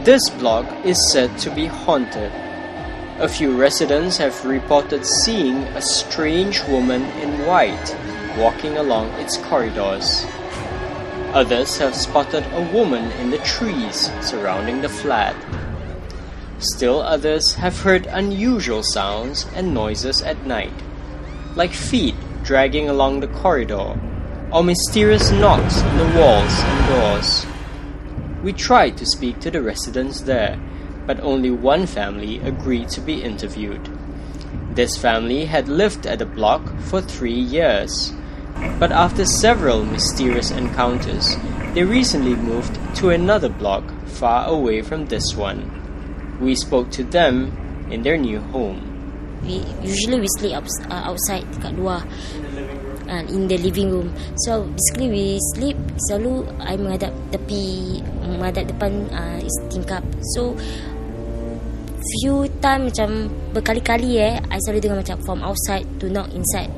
This block is said to be haunted. A few residents have reported seeing a strange woman in white walking along its corridors. Others have spotted a woman in the trees surrounding the flat. Still others have heard unusual sounds and noises at night, like feet dragging along the corridor, or mysterious knocks on the walls and doors. We tried to speak to the residents there, but only one family agreed to be interviewed. This family had lived at the block for 3 years, but after several mysterious encounters, they recently moved to another block far away from this one. We spoke to them in their new home. Usually we sleep outside kat luar, in the living room. So basically we sleep selalu I menghadap depan tingkap. So few time macam berkali-kali I selalu dengar macam from outside to knock inside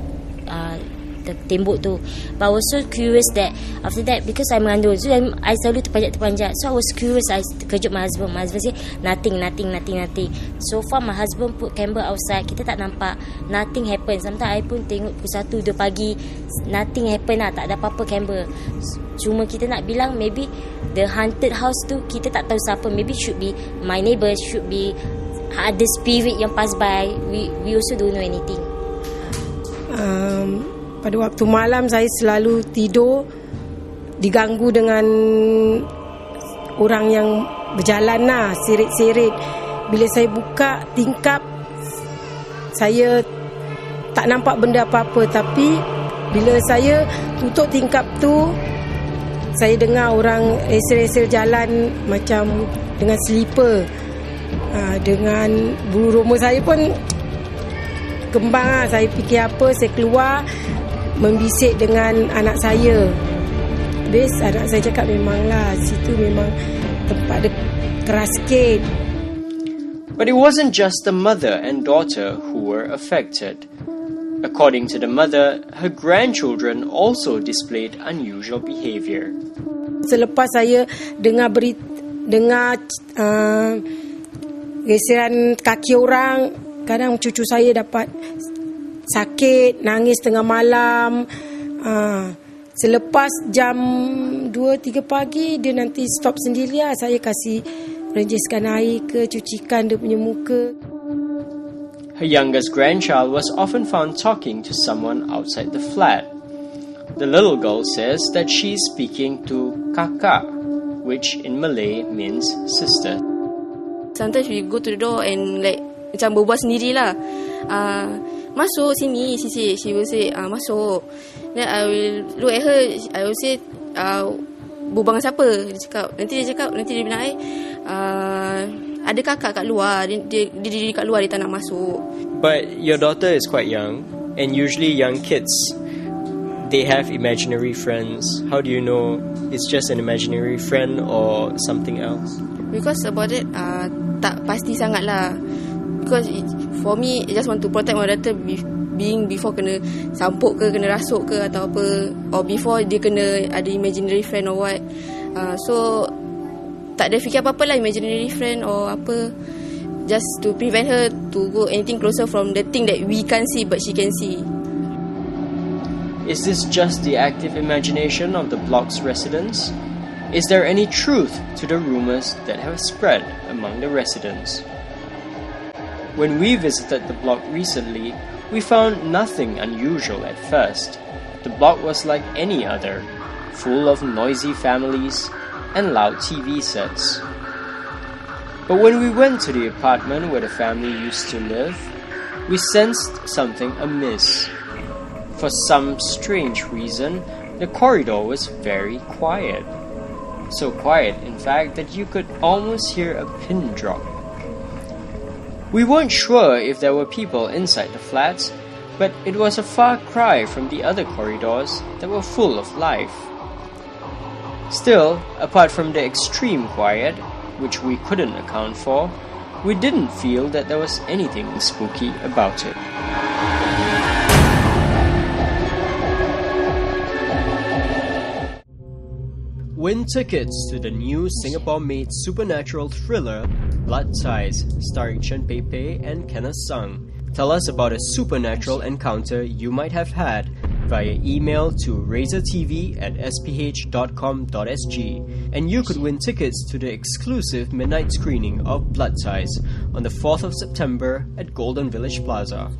the tembok tu. But I was so curious that after that, because I mengandung, so I selalu terpanjat. So I was curious. I kejut my husband. My husband say nothing. So far my husband put camera outside, kita tak nampak, nothing happen. Sometimes I pun tengok pukul 1, 2 pagi, nothing happen lah, tak ada apa-apa camera. Cuma kita nak bilang maybe the haunted house tu kita tak tahu siapa. Maybe should be my neighbour, should be ada spirit yang pass by. We also don't know anything. Pada waktu malam saya selalu tidur diganggu dengan orang yang berjalan lah, sirit-sirit. Bila saya buka tingkap, saya tak nampak benda apa-apa. Tapi bila saya tutup tingkap tu, saya dengar orang esel-esel jalan macam dengan slipper. Dengan bulu roma saya pun kembang lah. Saya fikir apa, saya keluar membisik dengan anak saya. Habis anak saya cakap memanglah situ memang tempat dia keras sikit. But it wasn't just the mother and daughter who were affected. According to the mother, her grandchildren also displayed unusual behaviour. Selepas saya dengar geseran kaki orang, kadang cucu saya dapat sakit, nangis tengah malam. Selepas jam 2-3 pagi, dia nanti stop sendiri lah. Saya kasih renjiskan air ke, cucikan dia punya muka. Her youngest grandchild was often found talking to someone outside the flat. The little girl says that she's speaking to kakak, which in Malay means sister. Sometimes we go to the door and like macam berbual sendirilah. Masuk sini, she will say masuk. Then I will look at her, I will say berbual dengan siapa? Dia cakap nanti dia bilang ada kakak kat luar, dia kat luar, dia tak nak masuk. But your daughter is quite young, and usually young kids, they have imaginary friends. How do you know it's just an imaginary friend or something else? Because about it, tak pasti sangat lah. Because for me, I just want to protect my daughter being before kena sampuk ke, kena rasuk ke atau apa, or before dia kena ada imaginary friend or what. So tak ada fikir apa-apa lah, imaginary friend or apa, just to prevent her to go anything closer from the thing that we can't see but she can see. Is this just the active imagination of the block's residents? Is there any truth to the rumors that have spread among the residents? When we visited the block recently, we found nothing unusual at first. The block was like any other, full of noisy families and loud TV sets. But when we went to the apartment where the family used to live, we sensed something amiss. For some strange reason, the corridor was very quiet. So quiet, in fact, that you could almost hear a pin drop. We weren't sure if there were people inside the flats, but it was a far cry from the other corridors that were full of life. Still, apart from the extreme quiet, which we couldn't account for, we didn't feel that there was anything spooky about it. Win tickets to the new Singapore-made supernatural thriller Blood Ties, starring Chen Pei Pei and Kenneth Sung. Tell us about a supernatural encounter you might have had via email to razortv@sph.com.sg, and you could win tickets to the exclusive midnight screening of Blood Ties on the 4th of September at Golden Village Plaza.